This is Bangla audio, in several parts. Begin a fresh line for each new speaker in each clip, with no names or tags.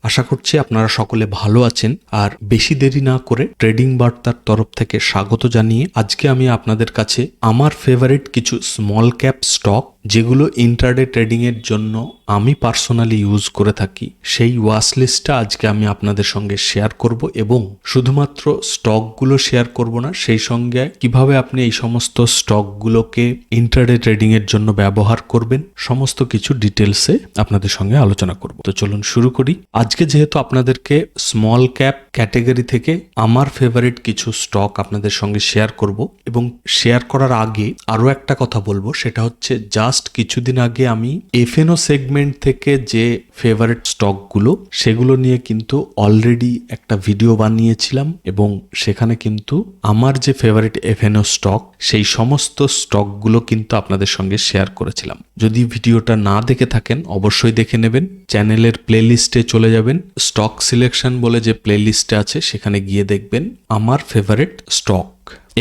আশা করছি আপনারা সকলে ভালো আছেন। আর বেশি দেরি না করে ট্রেডিং বার্তার তরফ থেকে স্বাগত জানিয়ে আজকে আমি আপনাদের কাছে আমার ফেভারিট কিছু স্মল ক্যাপ স্টক যেগুলো ইন্ট্রাডে ট্রেডিং এর জন্য আমি পার্সোনালি ইউজ করে থাকি সেই ওয়াচ লিস্টটা আজকে আমি আপনাদের সঙ্গে শেয়ার করব, এবং শুধুমাত্র স্টকগুলো শেয়ার করব না, সেই সঙ্গে কিভাবে আপনি এই সমস্ত স্টকগুলোকে ইন্ট্রাডে ট্রেডিং এর জন্য ব্যবহার করবেন সমস্ত কিছু ডিটেলসে আপনাদের সঙ্গে আলোচনা করব। তো চলুন শুরু করি। আজকে যেহেতু আপনাদেরকে স্মল ক্যাপ ক্যাটেগরি থেকে আমার ফেভারিট কিছু স্টক আপনাদের সঙ্গে শেয়ার করব, এবং শেয়ার করার আগে আরো একটা কথা বলবো, সেটা হচ্ছে জাস্ট কিছুদিন আগে আমি এফএনও সেগমেন্ট থেকে যে ফেভারিট স্টকগুলো সেগুলো নিয়ে কিন্তু অলরেডি একটা ভিডিও বানিয়েছিলাম, এবং সেখানে কিন্তু আমার যে ফেভারিট এফএনও স্টক সেই সমস্ত স্টকগুলো কিন্তু আপনাদের সঙ্গে শেয়ার করেছিলাম। যদি ভিডিওটা না দেখে থাকেন অবশ্যই দেখে নেবেন, চ্যানেলের প্লেলিস্টে চলে যাবেন, স্টক সিলেকশন বলে যে প্লেলিস্টে আছে সেখানে গিয়ে দেখবেন আমার ফেভারিট স্টক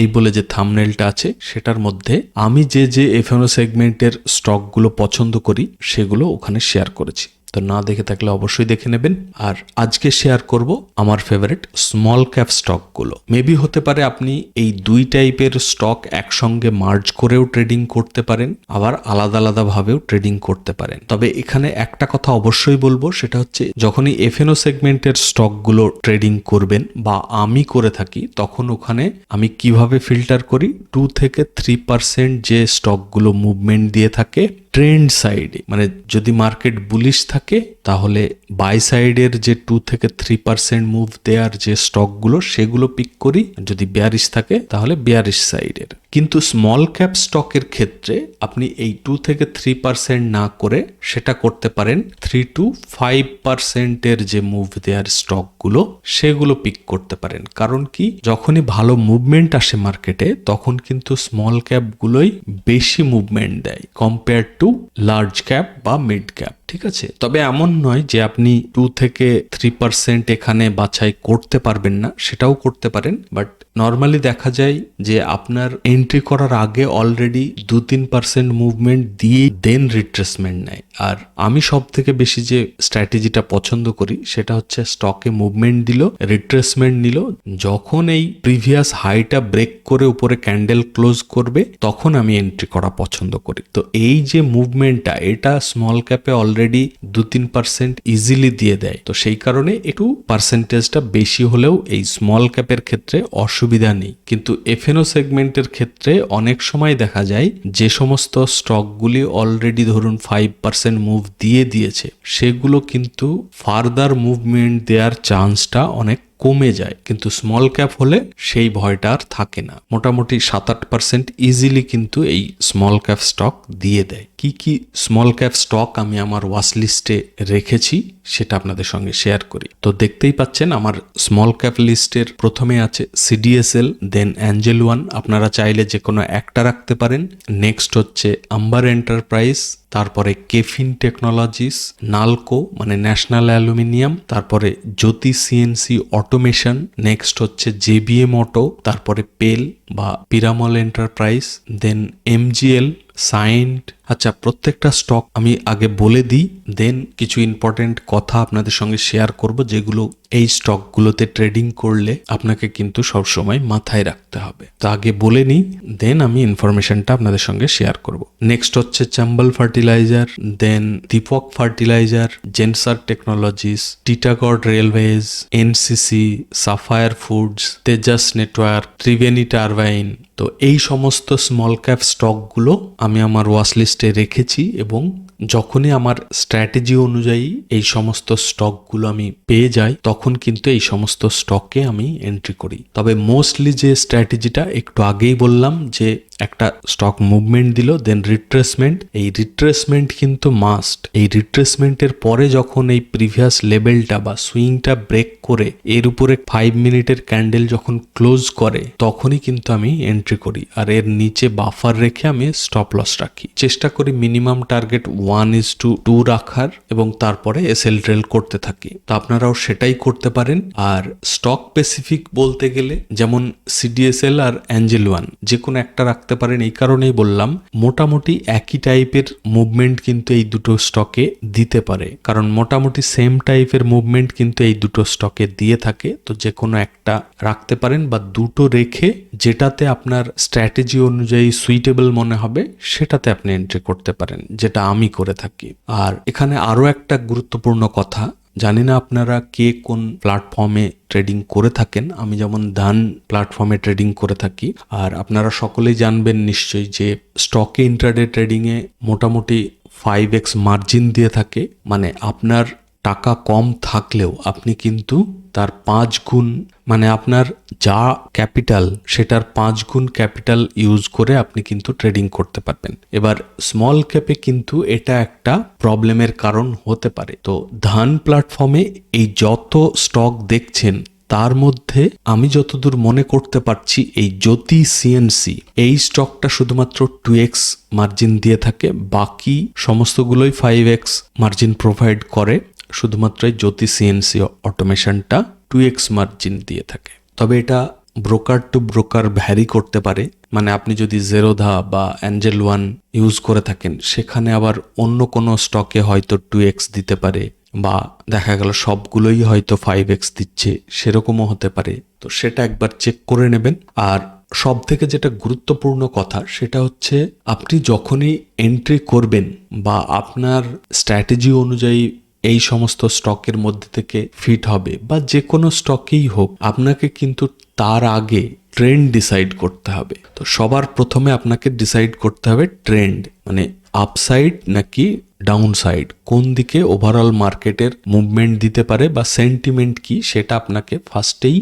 এই বলে যে থাম্বনেলটা আছে সেটার মধ্যে আমি যে যে এফএনও সেগমেন্টের স্টকগুলো পছন্দ করি সেগুলো ওখানে শেয়ার করেছি। তো না দেখে থাকলে অবশ্যই দেখে নেবেন। আর আজকে শেয়ার করব আমার ফেভারিট স্মল ক্যাপ স্টকগুলো। মেবি হতে পারে আপনি এই দুই টাইপের স্টক একসঙ্গে মার্জ করেও ট্রেডিং করতে পারেন, আবার আলাদা আলাদা ভাবেও ট্রেডিং করতে পারেন। তবে এখানে একটা কথা অবশ্যই বলবো, সেটা হচ্ছে যখনই এফএনও সেগমেন্টের স্টকগুলো ট্রেডিং করবেন বা আমি করে থাকি, তখন ওখানে আমি কিভাবে ফিল্টার করি, 2 থেকে 3% যে স্টকগুলো মুভমেন্ট দিয়ে থাকে ট্রেন্ড সাইডে, মানে যদি মার্কেট বুলিশ থাকে তাহলে বাই সাইডের যে 2 থেকে 3% মুভ দেওয়ার যে স্টকগুলো সেগুলো পিক করি, যদি বেয়ারিশ থাকে তাহলে বেয়ারিশ সাইডের। কিন্তু স্মল ক্যাপ স্টকের ক্ষেত্রে আপনি এই 2 থেকে 3% না করে সেটা করতে পারেন 3 to 5% এর যে মুভ দেওয়ার স্টকগুলো সেগুলো পিক করতে পারেন। কারণ কি, যখনই ভালো মুভমেন্ট আসে মার্কেটে তখন কিন্তু স্মল ক্যাপগুলোই বেশি মুভমেন্ট দেয় কম্পেয়ার টু লার্জ ক্যাপ বা মিড ক্যাপ। ঠিক আছে, তবে এমন নয় যে আপনি 2 থেকে 3% এখানে বাছাই করতে পারবেন না, সেটাও করতে পারেন। বাট নর্মালি দেখা যায় যে আপনার এন্ট্রি করার আগে অলরেডি 2-3% মুভমেন্ট দিয়ে দেন রিট্রেসমেন্ট নেয়। আর আমি সব থেকে বেশি যে স্ট্র্যাটেজিটা পছন্দ করি সেটা হচ্ছে স্টকে মুভমেন্ট দিল, রিট্রেসমেন্ট নিল, যখন এই প্রিভিয়াস হাইটা ব্রেক করে উপরে ক্যান্ডেল ক্লোজ করবে তখন আমি এন্ট্রি করা পছন্দ করি। তো এই যে মুভমেন্টটা এটা স্মল ক্যাপে অলরেডি 2-3% ইজিলি দিয়ে দেয়। তো সেই কারণে একটু পার্সেন্টেজটা বেশি হলেও এই স্মল ক্যাপের ক্ষেত্রে অসুবিধা নেই। কিন্তু এফএনও সেগমেন্টের ক্ষেত্রে অনেক সময় দেখা যায় যে সমস্ত স্টকগুলি অলরেডি ধরুন 5% মুভ দিয়ে দিয়েছে সেগুলো কিন্তু ফার্দার মুভমেন্ট দেওয়ার চান্সটা অনেক কমে যায়, কিন্তু স্মল ক্যাপ হলে সেই ভয়টা আর থাকে না। মোটামুটি 7-8% ইজিলি কিন্তু এই স্মল ক্যাপ স্টক দিয়ে দেয়। কি কি স্মল ক্যাপ স্টক আমি আমার ওয়াচ লিস্টে রেখেছি সেটা আপনাদের সঙ্গে শেয়ার করি। তো দেখতেই পাচ্ছেন আমার স্মল ক্যাপ লিস্টের প্রথমে আছে সিডিএসএল, দেন অ্যাঞ্জেল ওয়ান, আপনারা চাইলে যে কোনো একটা রাখতে পারেন। নেক্সট হচ্ছে আম্বার এন্টারপ্রাইজ, তারপরে কেফিন টেকনোলজিস, নালকো মানে ন্যাশনাল অ্যালুমিনিয়াম, তারপরে জ্যোতি সিএনসি অটোমেশন, নেক্সট হচ্ছে জেবিএম অটো, তারপরে পেল বা পিরামল এন্টারপ্রাইজ, দেন এমজিএল, সাইন্ট। আচ্ছা, প্রত্যেকটা স্টক আমি আগে বলে দিই, দেন কিছু ইম্পর্টেন্ট কথা আপনাদের সঙ্গে শেয়ার করব যেগুলো এই স্টকগুলোতে ট্রেডিং করলে আপনাকে কিন্তু সবসময় মাথায় রাখতে হবে। তো আগে বলে নিই, দেন আমি ইনফরমেশনটা আপনাদের সঙ্গে শেয়ার করব। নেক্সট হচ্ছে Chambal fertiliser, then Deepak fertiliser, Zensar technologies, Titagarh railways, NCC, Sapphire foods, Tejas network, Triveni turbine. তো এই সমস্ত স্মল ক্যাপ স্টকগুলো আমি আমার ওয়াচ লিস্টে রেখেছি, এবং যখনই আমার স্ট্র্যাটেজি অনুযায়ী এই সমস্ত স্টকগুলো আমি পেয়ে যাই তখন কিন্তু এই সমস্ত স্টকে আমি এন্ট্রি করি। তবে মোস্টলি যে স্ট্র্যাটেজিটা একটু আগেই বললাম, যে একটা স্টক মুভমেন্ট দিল দেন রিট্রেসমেন্ট, এই রিট্রেসমেন্ট কিন্তু মাস্ট। এই রিট্রেসমেন্টের পরে যখন এই প্রিভিয়াস লেভেলটা বা সুইংটা ব্রেক করে এর উপরে 5 মিনিটের ক্যান্ডেল যখন ক্লোজ করে তখনই কিন্তু আমি এন্ট্রি করি, আর এর নিচে বাফার রেখে আমি স্টপ লস রাখি। চেষ্টা করি মিনিমাম টার্গেট 1:2 রাখার এবং তারপরে এসএল ট্রেল করতে থাকি। তো আপনারাও সেটাই করতে পারেন। আর স্টক স্পেসিফিক বলতে গেলে যেমন সিডিএসএল আর অ্যাঞ্জেল ওয়ান যে কোনো একটা রাখতে পারেন। এই কারণেই বললাম মোটামুটি একই টাইপের মুভমেন্ট কিন্তু এই দুটো স্টকে দিতে পারে, কারণ মোটামুটি সেম টাইপের মুভমেন্ট কিন্তু এই দুটো স্টকে দিয়ে থাকে। তো যে কোনো একটা রাখতে পারেন বা দুটো রেখে যেটাতে আপনার স্ট্র্যাটেজি অনুযায়ী সুইটেবল মনে হবে সেটাতে আপনি এন্ট্রি করতে পারেন, যেটা আমি করে থাকি। আর এখানে আরো একটা গুরুত্বপূর্ণ কথা, জানি না আপনারা কে কোন প্ল্যাটফর্মে ট্রেডিং করে থাকেন। আমি যেমন ধান প্ল্যাটফর্মে ট্রেডিং করে থাকি। আর আপনারা সকলেই জানবেন নিশ্চয়ই যে স্টকে ইন্ট্রাডে ট্রেডিংয়ে মোটামুটি 5x মার্জিন দিয়ে থাকে। মানে আপনার টাকা কম থাকলেও আপনি কিন্তু তার 5 গুণ, মানে আপনার যা ক্যাপিটাল সেটার 5 গুণ ক্যাপিটাল ইউজ করে আপনি কিন্তু ট্রেডিং করতে পারবেন। এবার স্মল ক্যাপে কিন্তু এটা একটা প্রবলেমের কারণ হতে পারে। তো ধান প্ল্যাটফর্মে এই যত স্টক দেখছেন তার মধ্যে আমি যতদূর মনে করতে পারছি এই জ্যোতি সিএনসি এই স্টকটা শুধুমাত্র 2x মার্জিন দিয়ে থাকে, বাকি সমস্তগুলোই 5x মার্জিন প্রোভাইড করে। শুধুমাত্র জ্যোতি সিএনসি অটোমেশনটা 2x মার্জিন দিয়ে থাকে। তবে এটা ব্রোকার টু ব্রোকার ভ্যারি করতে পারে। মানে আপনি যদি জেরোধা বা অ্যাঞ্জেল ওয়ান ইউজ করে থাকেন সেখানে আবার অন্য কোনো স্টকে হয়তো 2x দিতে পারে, বা দেখা গেল সবগুলোই হয়তো 5x দিচ্ছে, সেরকমও হতে পারে। তো সেটা একবার চেক করে নেবেন। আর সব থেকে যেটা গুরুত্বপূর্ণ কথা সেটা হচ্ছে আপনি যখনই এন্ট্রি করবেন বা আপনার স্ট্র্যাটেজি অনুযায়ী এই সমস্ত স্টকের মধ্যে থেকে ফিট হবে বা যে কোনো স্টকেই হোক, আপনাকে কিন্তু তার আগে ট্রেন্ড ডিসাইড করতে হবে। তো সবার প্রথমে আপনাকে ডিসাইড করতে হবে ট্রেন্ড, মানে আপসাইড নাকি ডাউন সাইড, কোন দিকে ওভারঅল মার্কেটের মুভমেন্ট দিতে পারে বা সেন্টিমেন্ট কি সেটা আপনাকে ফার্স্টেই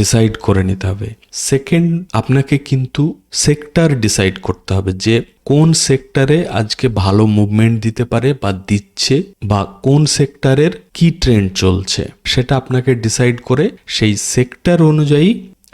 ডিসাইড করে নিতে হবে। সেকেন্ড, আপনাকে কিন্তু সেক্টর ডিসাইড করতে হবে যে কোন সেক্টরে আজকে ভালো মুভমেন্ট দিতে পারে বা দিচ্ছে, বা কোন সেক্টরের কি ট্রেন্ড চলছে সেটা আপনাকে ডিসাইড করে সেই সেক্টর অনুযায়ী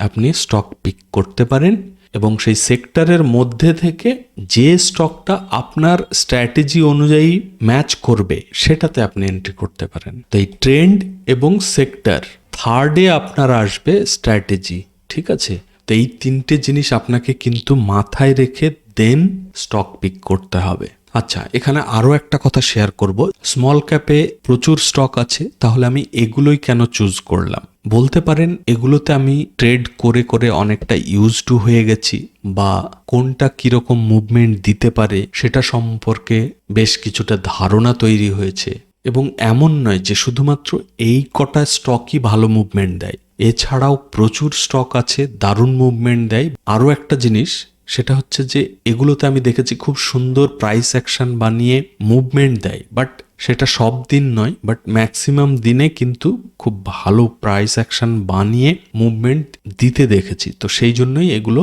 আপনি স্টক পিক করতে পারেন। এবং সেই সেক্টরের মধ্যে থেকে যে স্টকটা আপনার স্ট্র্যাটেজি অনুযায়ী ম্যাচ করবে সেটাতে আপনি এন্ট্রি করতে পারেন। তো এই ট্রেন্ড এবং সেক্টর, থার্ডে আপনার আসবে স্ট্র্যাটেজি। ঠিক আছে, তো এই তিনটে জিনিস আপনাকে কিন্তু মাথায় রেখে দেন স্টক পিক করতে হবে। আচ্ছা, এখানে আরো একটা কথা শেয়ার করব। স্মল ক্যাপে প্রচুর স্টক আছে, তাহলে আমি এগুলোই কেন চুজ করলাম? বলতে পারেন এগুলোতে আমি ট্রেড করে করে অনেকটা ইউজ টু হয়ে গেছি, বা কোনটা কিরকম মুভমেন্ট দিতে পারে সেটা সম্পর্কে বেশ কিছুটা ধারণা তৈরি হয়েছে। এবং এমন নয় যে শুধুমাত্র এই কটা স্টকই ভালো মুভমেন্ট দেয়, এছাড়াও প্রচুর স্টক আছে দারুণ মুভমেন্ট দেয়। আরও একটা জিনিস সেটা হচ্ছে যে এগুলোতে আমি দেখেছি খুব সুন্দর প্রাইস অ্যাকশন বানিয়ে মুভমেন্ট দেয়, বাট সেটা সব দিন নয়, বাট ম্যাক্সিমাম দিনে কিন্তু খুব ভালো প্রাইস অ্যাকশন বানিয়ে মুভমেন্ট দিতে দেখেছি। তো সেই জন্যই এগুলো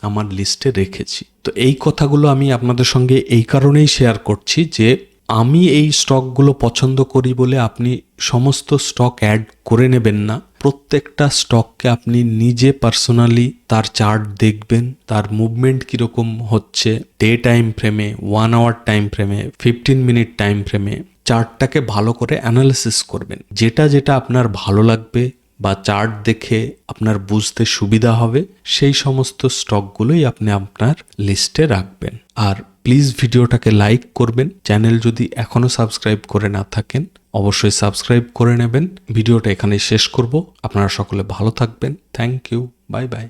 আমার লিস্টে রেখেছি। তো এই কথাগুলো আমি আপনাদের সঙ্গে এই কারণেই শেয়ার করছি যে আমি এই স্টকগুলো পছন্দ করি বলে আপনি সমস্ত স্টক অ্যাড করে নেবেন না। প্রত্যেকটা স্টককে আপনি নিজে পার্সোনালি তার চার্ট দেখবেন, তার মুভমেন্ট কীরকম হচ্ছে, ডে টাইম ফ্রেমে, 1 আওয়ার টাইম ফ্রেমে, 15 মিনিট টাইম ফ্রেমে চার্টটাকে ভালো করে অ্যানালিসিস করবেন। যেটা যেটা আপনার ভালো লাগবে বা চার্ট দেখে আপনার বুঝতে সুবিধা হবে সেই সমস্ত স্টকগুলোই আপনি আপনার লিস্টে রাখবেন। আর প্লিজ ভিডিওটাকে লাইক করবেন। চ্যানেল যদি এখনও সাবস্ক্রাইব করে না থাকেন অবশ্যই সাবস্ক্রাইব করে নেবেন। ভিডিওটা এখানেই শেষ করব। আপনারা সকলে ভালো থাকবেন। Thank you, bye by.